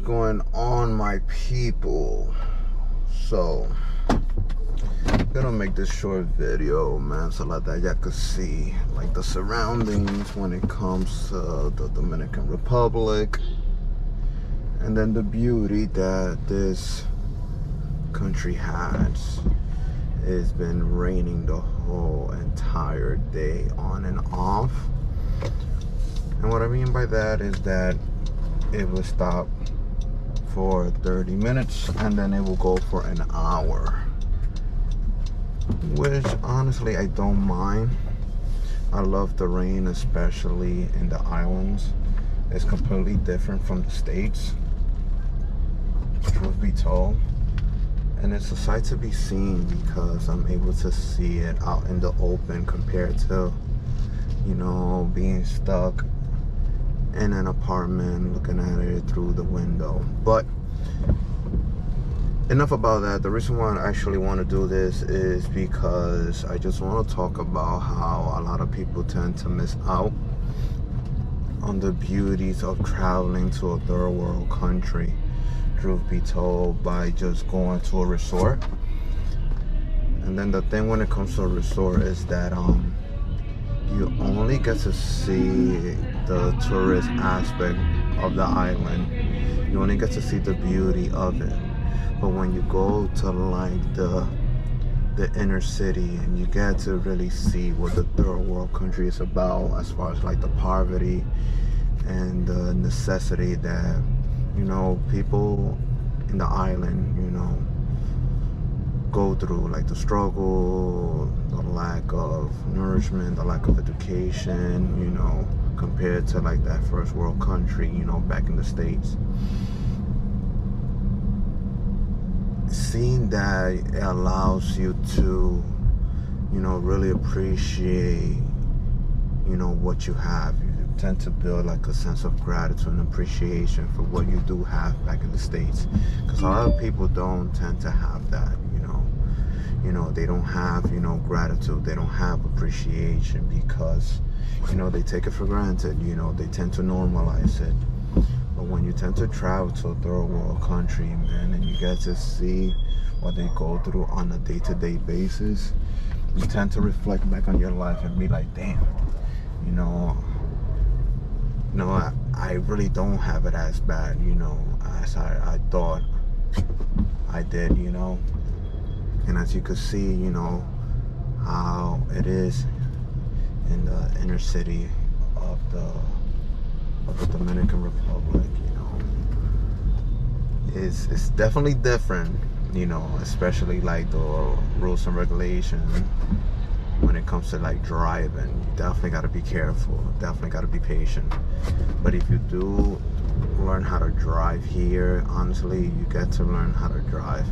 going on, my people? So gonna make this short video, man, so that y'all could see like the surroundings when it comes to the Dominican Republic, and then the beauty that this country has. It's been raining the whole entire day, on and off. And what I mean by that is that it will stop for 30 minutes and then it will go for an hour, which honestly I don't mind. I love the rain, especially in the islands. It's completely different from the States, truth be told. And it's a sight to be seen because I'm able to see it out in the open compared to, you know, being stuck in an apartment looking at it through the window. But enough about that. The reason why I actually want to do this is because I just want to talk about how a lot of people tend to miss out on the beauties of traveling to a third world country, truth be told, by just going to a resort. And then the thing when it comes to a resort is that you only get to see the tourist aspect of the island. You only get to see the beauty of it. But when you go to like the inner city and you get to really see what the third world country is about, as far as like the poverty and the necessity that, you know, people in the island, you know, go through, like the struggle, the lack of nourishment, the lack of education, you know, compared to like that first world country, you know, back in the States. Seeing that, it allows you to, you know, really appreciate, you know, what you have. You tend to build like a sense of gratitude and appreciation for what you do have back in the States, because a lot of people don't tend to have that. You know, they don't have, you know, gratitude, they don't have appreciation, because, you know, they take it for granted. You know, they tend to normalize it. But when you tend to travel to a third world country, man, and you get to see what they go through on a day-to-day basis, you tend to reflect back on your life and be like, damn, you know, I really don't have it as bad, you know, as I thought I did, you know. And as you can see, you know, how it is in the inner city of the Dominican Republic, you know, it's definitely different, you know, especially like the rules and regulations when it comes to like driving. You definitely got to be careful, definitely got to be patient. But if you do learn how to drive here, honestly, you get to learn how to drive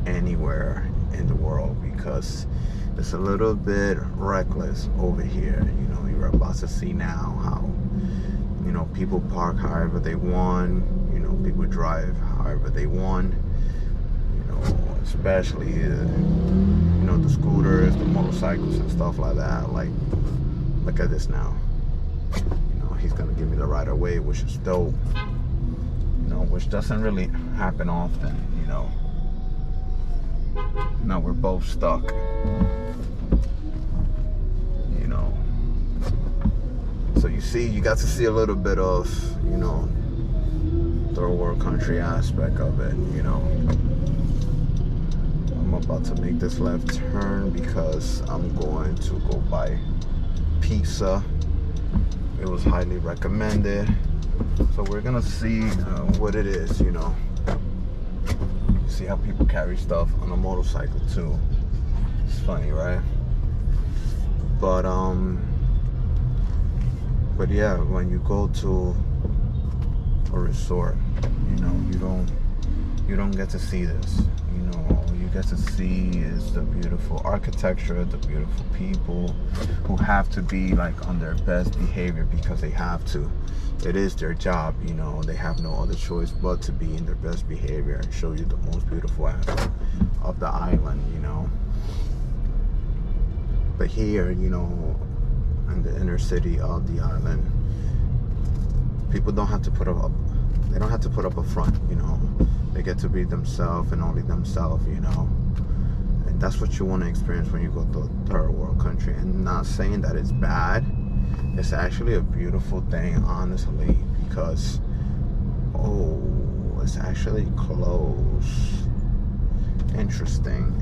anywhere in the world, because it's a little bit reckless over here. You know, you're about to see now how, you know, people park however they want, you know, people drive however they want, you know, especially you know, the scooters, the motorcycles and stuff like that. Like, look at this now, you know, he's gonna give me the right of way, which is dope, you know, which doesn't really happen often, you know. Now we're both stuck, you know. So you see, you got to see a little bit of, you know, third world country aspect of it, you know. I'm about to make this left turn because I'm going to go by Pisa. It was highly recommended. So we're gonna see what it is, you know. See how people carry stuff on a motorcycle too. It's funny, right? But yeah, when you go to a resort, you know, you don't get to see this. You know, all you get to see is the beautiful architecture, the beautiful people who have to be like on their best behavior because they have to. It is their job, you know. They have no other choice but to be in their best behavior and show you the most beautiful aspect of the island, you know. But here, you know, in the inner city of the island, people don't have to put up They don't have to put up a front, you know. They get to be themselves and only themselves, you know. And that's what you want to experience when you go to a third world country. And not saying that it's bad. It's actually a beautiful thing, honestly, because, it's actually close. Interesting.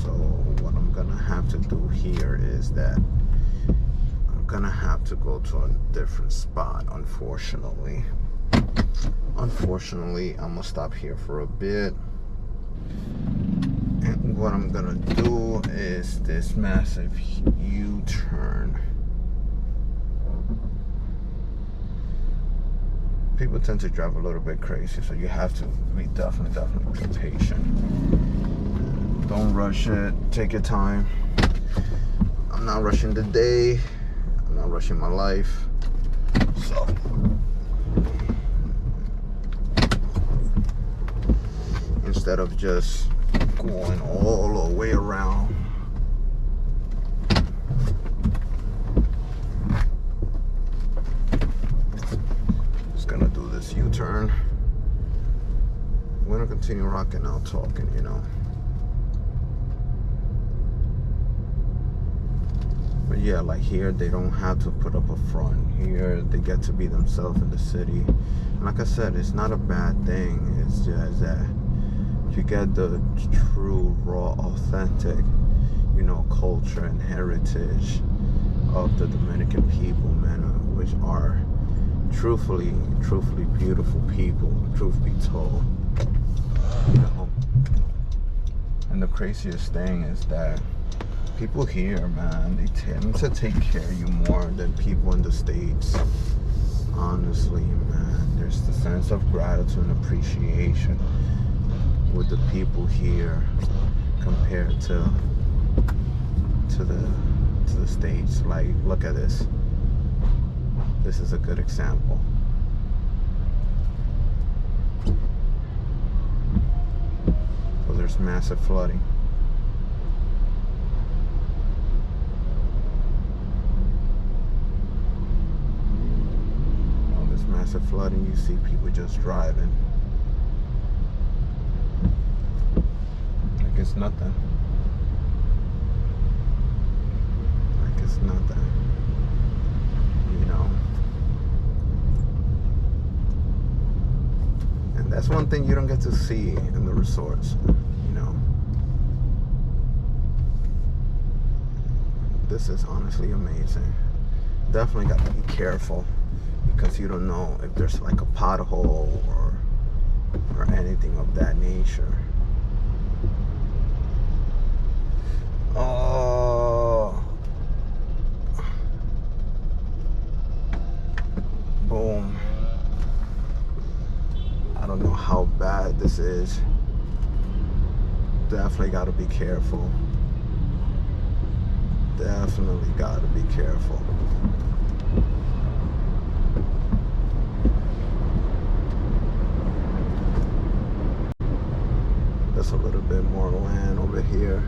So what I'm gonna have to do here is that I'm gonna have to go to a different spot, unfortunately. I'm gonna stop here for a bit. And what I'm gonna do is this massive U-turn. People tend to drive a little bit crazy, so you have to be definitely be patient. Don't rush it. Take your time. I'm not rushing the day. I'm not rushing my life. So instead of just going all the way around, just gonna do this U-turn. We're gonna continue rocking out, talking, you know. But yeah, like here, they don't have to put up a front. Here, they get to be themselves in the city. And like I said, it's not a bad thing. It's just that you get the true, raw, authentic, you know, culture and heritage of the Dominican people, man, which are truthfully beautiful people, truth be told. You know? And the craziest thing is that people here, man, they tend to take care of you more than people in the States. Honestly, man, there's the sense of gratitude and appreciation with the people here compared to the States. Like, look at this. This is a good example. So there's massive flooding. Massive flooding, you see people just driving like it's nothing. Like it's nothing, you know. And that's one thing you don't get to see in the resorts, you know. This is honestly amazing. Definitely got to be careful, because you don't know if there's like a pothole or anything of that nature. Oh, boom. I don't know how bad this is. Definitely got to be careful. Definitely got to be careful. A little bit more land over here.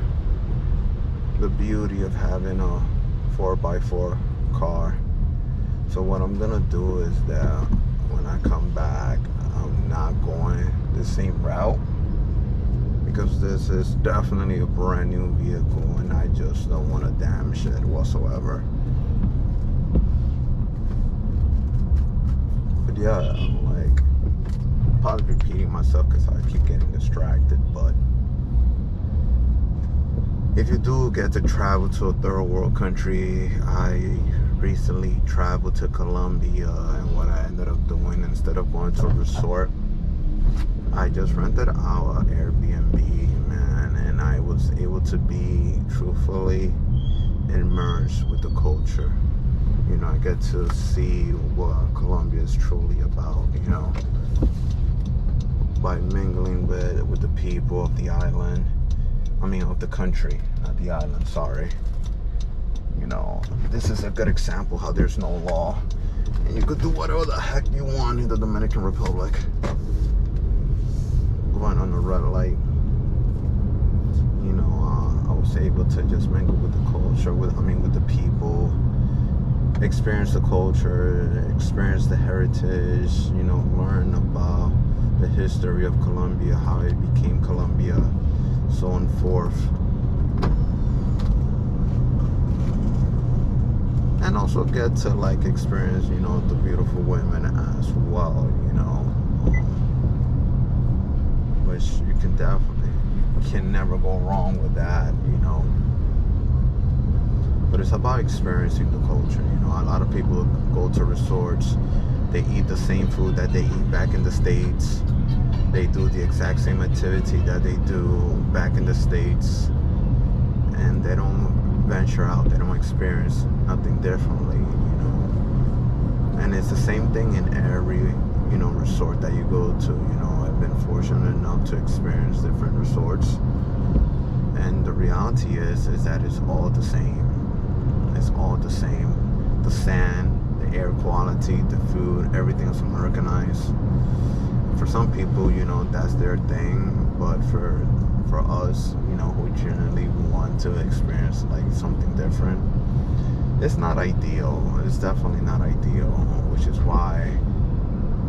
The beauty of having a 4x4 car. So what I'm gonna do is that when I come back, I'm not going the same route, because this is definitely a brand new vehicle and I just don't want to damage it whatsoever. But yeah, I'm like probably repeating myself because I keep getting distracted, but if you do get to travel to a third world country, I recently traveled to Colombia, and what I ended up doing, instead of going to a resort, I just rented out an Airbnb, man, and I was able to be truthfully immersed with the culture. You know, I get to see what Colombia is truly about, you know, by mingling with the people of the island. I mean, of the country, not the island, sorry. You know, this is a good example how there's no law and you could do whatever the heck you want in the Dominican Republic. Run on a red light. You know, I was able to just mingle with the culture, with the people, experience the culture, experience the heritage, learn about the history of Colombia, how it became Colombia, so on and forth. And also get to experience, the beautiful women as well, which you can never go wrong with that, But it's about experiencing the culture, A lot of people go to resorts, they eat the same food that they eat back in the States. They do the exact same activity that they do back in the States. And they don't venture out, they don't experience nothing differently, And it's the same thing in every, resort that you go to, I've been fortunate enough to experience different resorts. And the reality is that it's all the same. It's all the same. The sand, the air quality, the food, everything is Americanized. For some people, that's their thing, but for us, who generally want to experience something different, it's not ideal. It's definitely not ideal, which is why,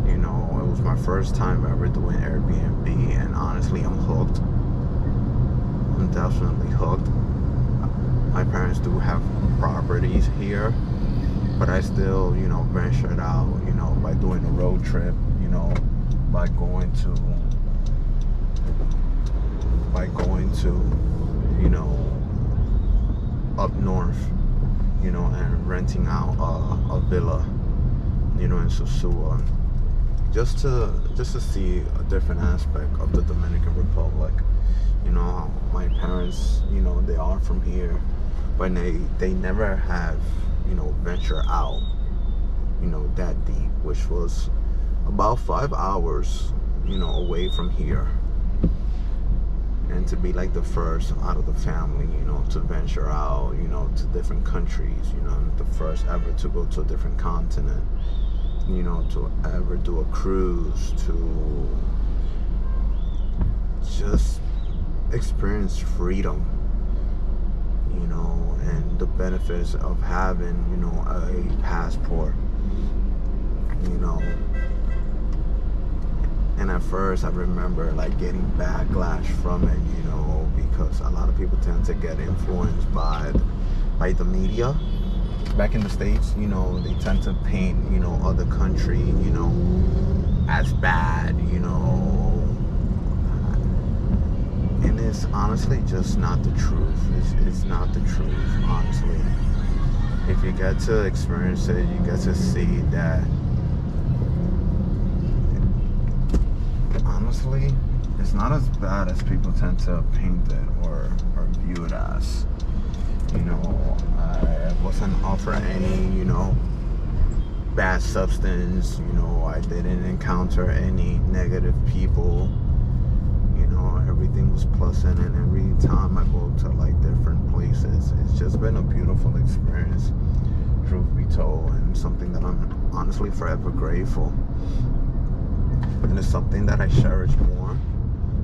it was my first time ever doing Airbnb, and honestly, I'm hooked. I'm definitely hooked. My parents do have properties here, but I still, ventured out, by doing a road trip, by going to, up north, and renting out a villa, in Sosua, just to see a different aspect of the Dominican Republic. My parents, they are from here, but they never have, venture out, that deep, which was about 5 hours, away from here. And to be the first out of the family, to venture out, to different countries, the first ever to go to a different continent, to ever do a cruise, to just experience freedom, and the benefits of having, a passport, And at first I remember getting backlash from it, because a lot of people tend to get influenced by the media. Back in the States, they tend to paint, other country, as bad, and it's honestly just not the truth. It's not the truth, honestly. If you get to experience it, you get to see that honestly, it's not as bad as people tend to paint it or view it as. I wasn't offered any, bad substance. I didn't encounter any negative people. Everything was pleasant, and every time I go to different places, it's just been a beautiful experience, truth be told, and something that I'm honestly forever grateful. And it's something that I cherish more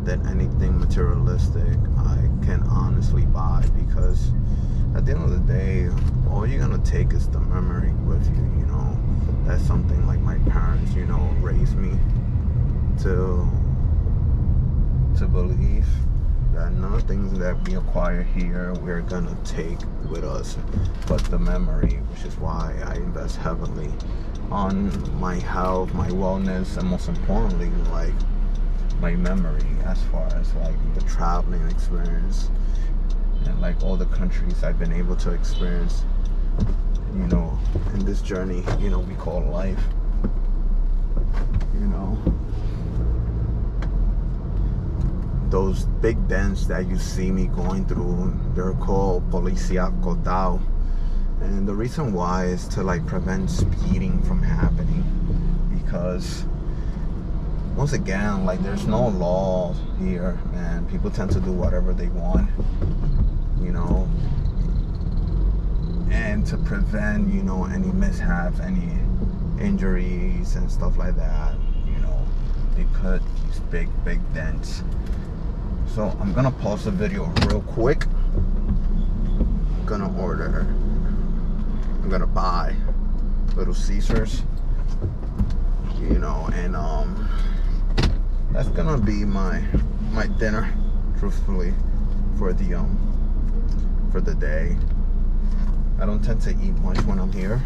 than anything materialistic I can honestly buy, because at the end of the day, all you're gonna take is the memory with you. That's something my parents, raised me to believe, that none of the things that we acquire here we're gonna take with us, but the memory, which is why I invest heavily on my health, my wellness, and most importantly, my memory, as far as the traveling experience and all the countries I've been able to experience, in this journey, we call life. Those big dents that you see me going through, they're called Policía Cotao. And the reason why is to prevent speeding from happening, because once again, there's no law here, and people tend to do whatever they want, and to prevent, any mishaps, any injuries and stuff like that, they put these big dents. So I'm gonna pause the video real quick. I'm gonna buy Little Caesars, you know, and that's gonna be my dinner, truthfully, for the day. I don't tend to eat much when I'm here,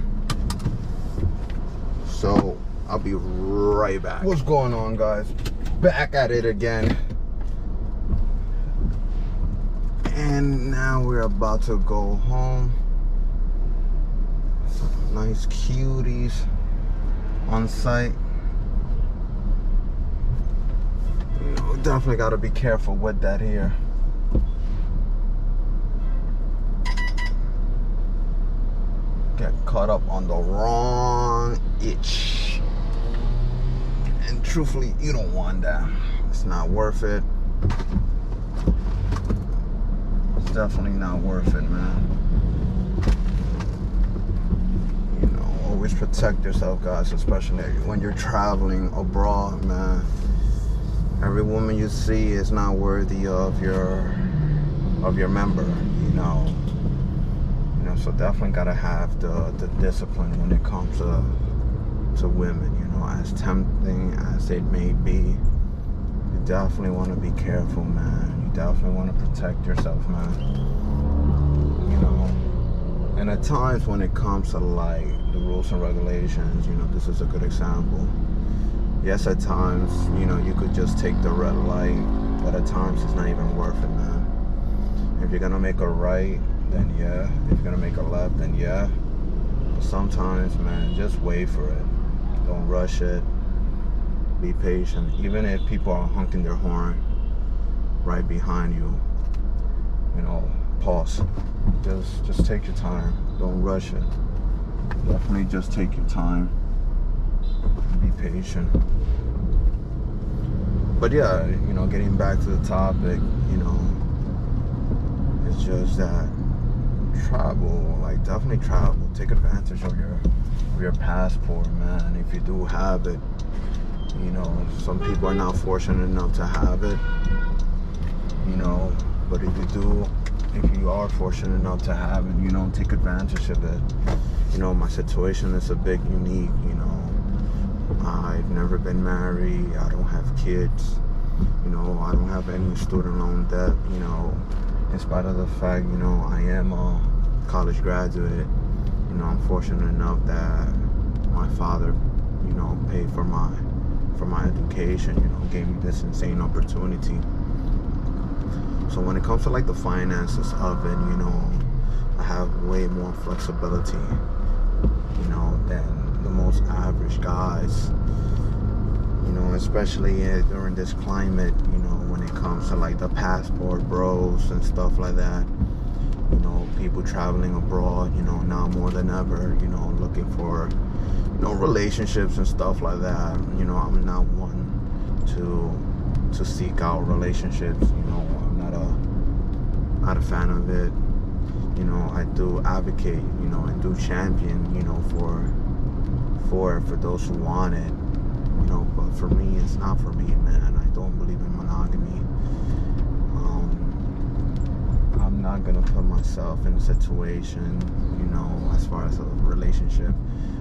so I'll be right back. What's going on, guys? Back at it again. And now we're about to go home. Some nice cuties on site. You know, definitely got to be careful with that here. Get caught up on the wrong itch. And truthfully, you don't want that. It's not worth it. It's definitely not worth it, man. You know, always protect yourself, guys, especially when you're traveling abroad, man. Every woman you see is not worthy of your member, you know. So definitely gotta have the discipline when it comes to women, you know, as tempting as it may be. You definitely want to be careful, man. You definitely want to protect yourself, man. You know, and at times when it comes to like the rules and regulations, you know, this is a good example. Yes, at times, you know, you could just take the red light, but at times it's not even worth it, man. If you're gonna make a right, then yeah. If you're gonna make a left, then yeah. But sometimes, man, just wait for it. Don't rush it. Be patient. Even if people are honking their horn right behind you, you know, pause. Just take your time. Don't rush it. Definitely just take your time. Be patient. But yeah, you know, getting back to the topic, you know, it's just that travel, like definitely travel. Take advantage of your passport, man. If you do have it, you know, some people are not fortunate enough to have it, you know. But if you are fortunate enough to have it, you know, take advantage of it. You know, my situation is a bit unique. You know, I've never been married. I don't have kids. You know, I don't have any student loan debt. You know, in spite of the fact, you know, I am a college graduate, you know, I'm fortunate enough that my father, you know, paid for my education, you know, gave me this insane opportunity. So when it comes to like the finances of it, you know, I have way more flexibility, you know, than the most average guys, you know, especially during this climate, you know, when it comes to like the passport bros and stuff like that. You know, people traveling abroad, you know, now more than ever, you know, looking for, you know, relationships and stuff like that. You know, I'm not one to seek out relationships, you know, I'm not a fan of it. You know, I do advocate, you know, and do champion, you know, for those who want it, you know, but for me, it's not for me, man. I don't believe in monogamy. I'm not gonna put myself in a situation, you know, as far as a relationship,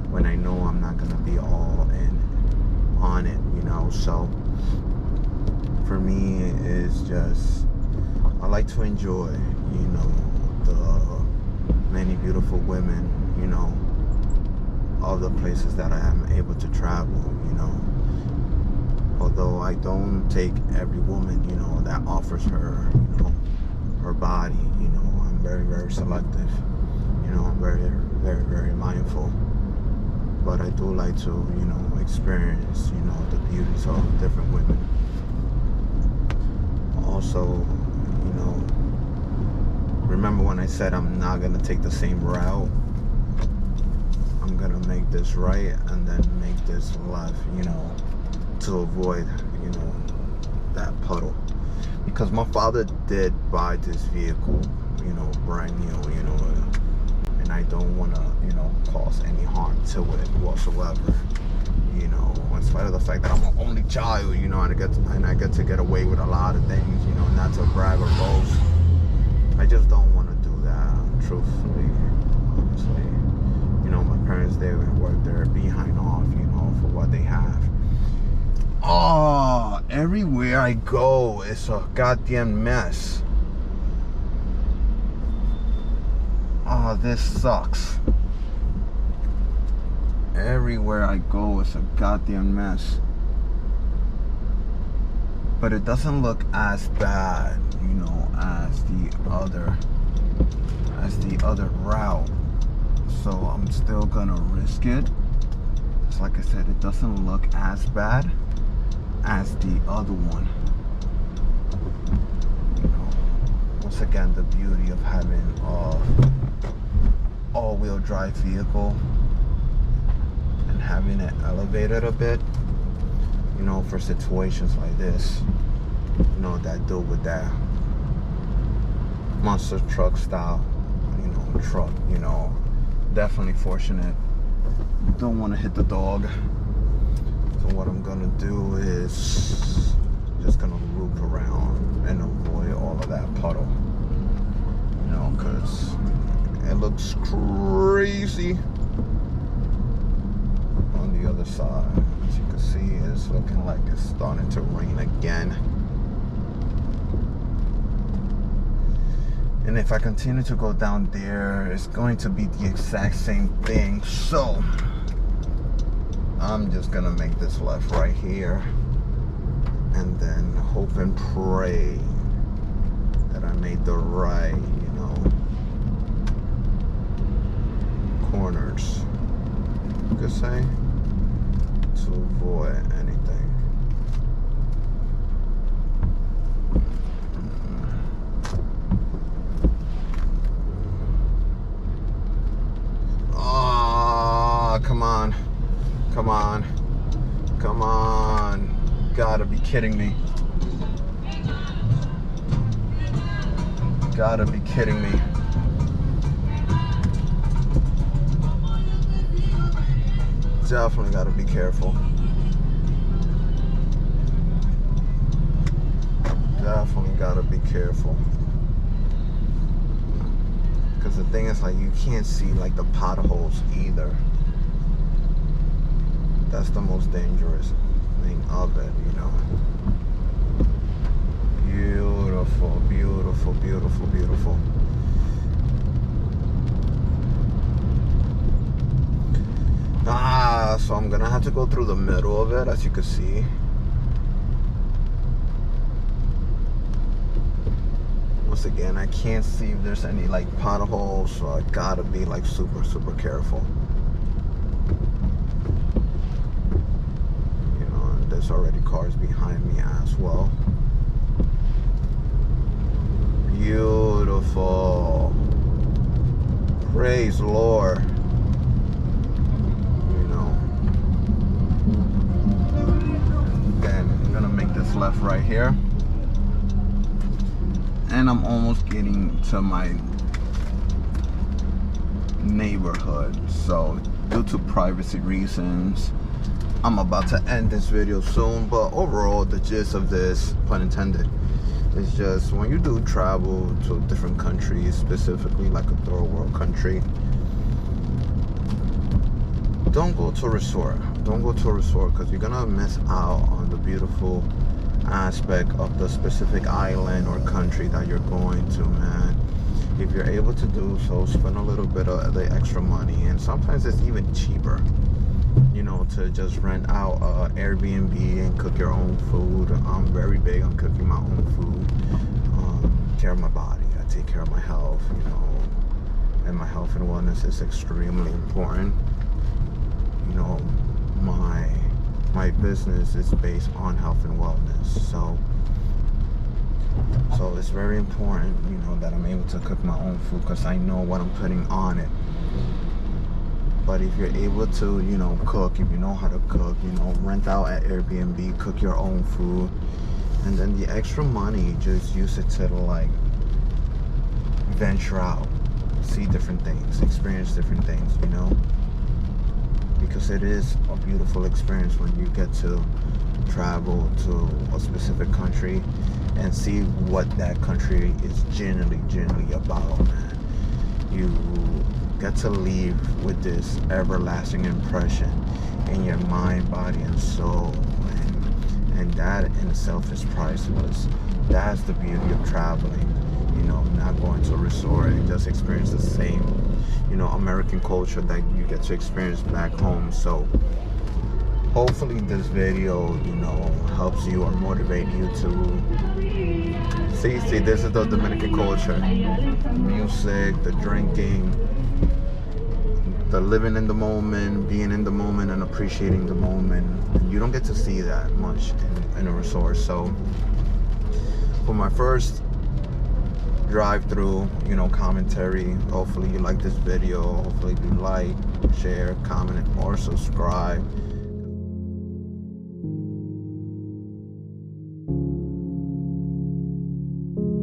when I know I'm not gonna be all in on it, you know. So for me, it's just, I like to enjoy, you know, the many beautiful women, you know, of the places that I am able to travel, you know. Although I don't take every woman, you know, that offers her, you know, her body, you know, I'm very, very selective, you know, I'm very, very, very mindful. But I do like to, you know, experience, you know, the beauties of different women. Also, you know, remember when I said I'm not gonna take the same route? I'm gonna make this right and then make this left, you know, to avoid, you know, that puddle. Because my father did buy this vehicle, you know, brand new, you know, and I don't want to, you know, cause any harm to it whatsoever, you know, in spite of the fact that I'm an only child, you know, and I get to get away with a lot of things, you know, not to brag or boast. I just don't want to do that, truthfully, honestly. You know, my parents, they work everywhere I go, it's a goddamn mess. Oh, this sucks. Everywhere I go, it's a goddamn mess. But it doesn't look as bad, you know, as the other route. So I'm still gonna risk it. It's like I said, it doesn't look as bad as the other one. You know, once again, the beauty of having all-wheel drive vehicle and having it elevated a bit, you know, for situations like this, you know, that deal with that monster truck style, you know, truck, you know, definitely fortunate. Don't want to hit the dog. So what I'm gonna do is just gonna loop around and avoid all of that puddle, you know, because it looks crazy on the other side. As you can see, it's looking like it's starting to rain again. And if I continue to go down there, it's going to be the exact same thing. So I'm just gonna make this left right here and then hope and pray that I made the right, you know, corners, you could say, to avoid anything. Come on, come on, come on. Gotta be kidding me. Gotta be kidding me. Definitely gotta be careful. Definitely gotta be careful. Because the thing is, like, you can't see like the potholes either. That's the most dangerous thing of it, you know. Beautiful, beautiful, beautiful, beautiful. So I'm gonna have to go through the middle of it, as you can see. Once again, I can't see if there's any like potholes, so I gotta be like super, super careful. There's already cars behind me as well. Beautiful. Praise Lord. You know. Then I'm gonna make this left right here. And I'm almost getting to my neighborhood. So due to privacy reasons, I'm about to end this video soon, but overall the gist of this, pun intended, is just when you do travel to different countries, specifically like a third world country, don't go to a resort. Don't go to a resort, because you're gonna miss out on the beautiful aspect of the specific island or country that you're going to, man. If you're able to do so, spend a little bit of the extra money, and sometimes it's even cheaper, you know, to just rent out Airbnb and cook your own food. I'm very big on cooking my own food. Care of my body. I take care of my health, you know, and my health and wellness is extremely important. You know, my business is based on health and wellness, so it's very important, you know, that I'm able to cook my own food, because I know what I'm putting on it. But if you're able to, you know, cook, if you know how to cook, you know, rent out at Airbnb, cook your own food, and then the extra money, just use it to like venture out, see different things, experience different things, you know, because it is a beautiful experience when you get to travel to a specific country and see what that country is genuinely about, man. You get to leave with this everlasting impression in your mind, body, and soul, And that in itself is priceless. That's the beauty of traveling. Not going to a resort and just experience the same, American culture that you get to experience back home. So hopefully this video, helps you or motivate you to see, this is the Dominican culture. Music, the drinking, the living in the moment, being in the moment and appreciating the moment. You don't get to see that much in a resort. So for my first drive through, commentary, hopefully you like this video. Hopefully you like, share, comment, or subscribe.